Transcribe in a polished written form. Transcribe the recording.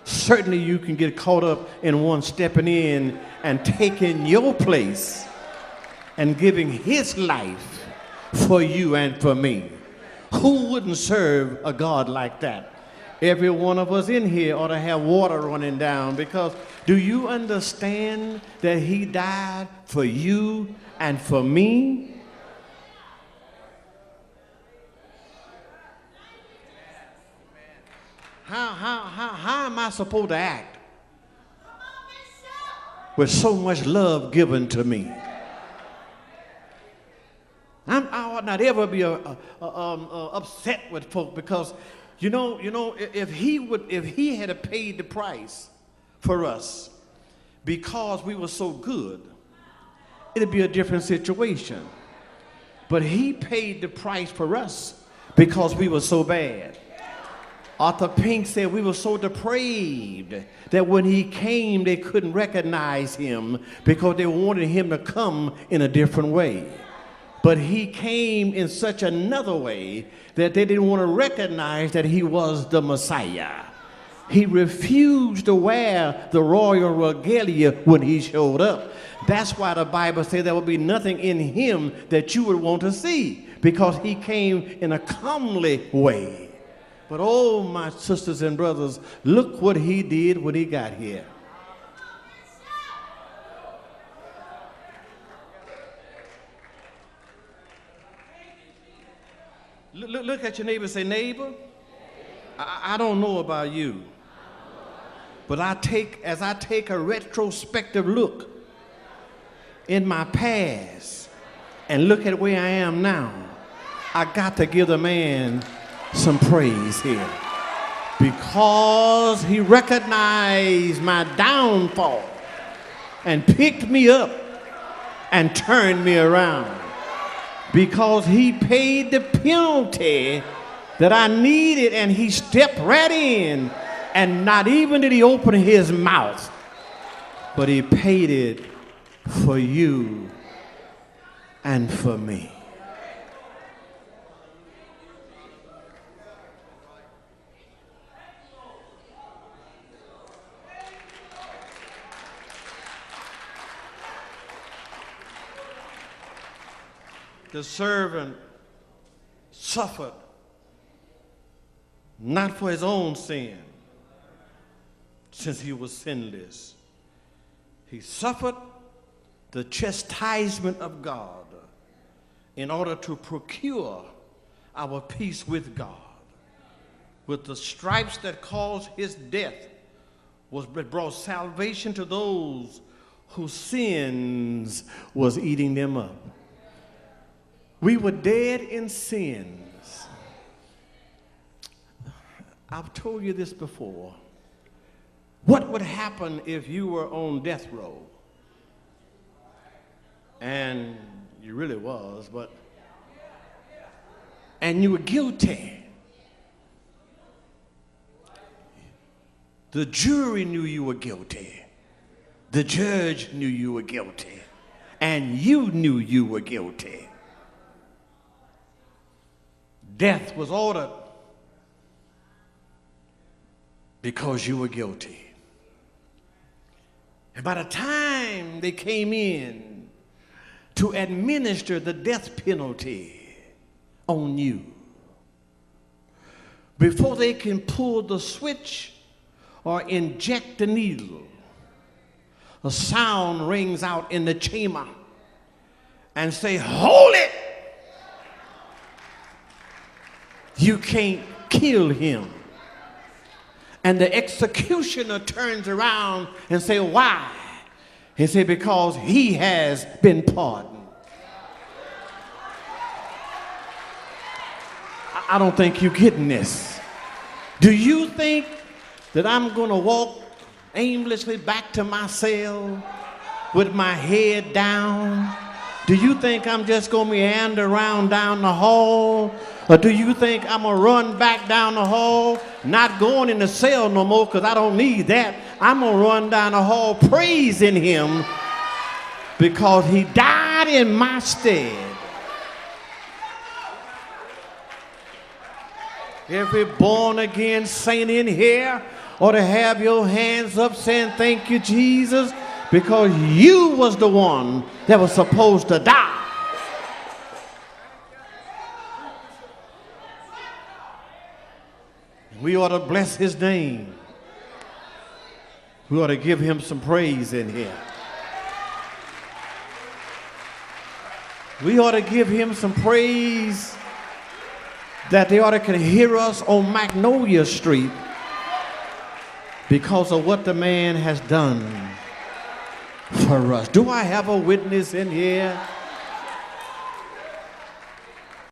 certainly you can get caught up in one stepping in and taking your place and giving his life for you and for me. Who wouldn't serve a God like that? Every one of us in here ought to have water running down, because do you understand that he died for you and for me? How am I supposed to act with so much love given to me? I ought not ever be upset with folk, because you know, if he had paid the price for us because we were so good, it'd be a different situation. But he paid the price for us because we were so bad. Arthur Pink said we were so depraved that when he came, they couldn't recognize him because they wanted him to come in a different way. But he came in such another way that they didn't want to recognize that he was the Messiah. He refused to wear the royal regalia when he showed up. That's why the Bible says there will be nothing in him that you would want to see, because he came in a comely way. But oh, my sisters and brothers, look what he did when he got here. Look at your neighbor and say, neighbor, I don't know about you, but as I take a retrospective look in my past and look at where I am now, I got to give the man some praise here, because he recognized my downfall and picked me up and turned me around, because he paid the penalty that I needed, and he stepped right in, and not even did he open his mouth, but he paid it for you and for me. The servant suffered not for his own sin, since he was sinless. He suffered the chastisement of God in order to procure our peace with God. With the stripes that caused his death brought salvation to those whose sins was eating them up. We were dead in sins. I've told you this before. What would happen if you were on death row? And you really was, and you were guilty. The jury knew you were guilty. The judge knew you were guilty. And you knew you were guilty. Death was ordered because you were guilty. And by the time they came in to administer the death penalty on you, before they can pull the switch or inject the needle, a sound rings out in the chamber and say, hold it! You can't kill him. And the executioner turns around and say, why? He said, because he has been pardoned. I don't think you're getting this. Do you think that I'm going to walk aimlessly back to my cell with my head down? Do you think I'm just going to meander around down the hall? Or do you think I'm going to run back down the hall, not going in the cell no more because I don't need that? I'm going to run down the hall praising him because he died in my stead. Every born-again saint in here ought to have your hands up saying thank you, Jesus, because you was the one that was supposed to die. We ought to bless his name. We ought to give him some praise in here. We ought to give him some praise that they ought to can hear us on Magnolia Street because of what the man has done for us. Do I have a witness in here?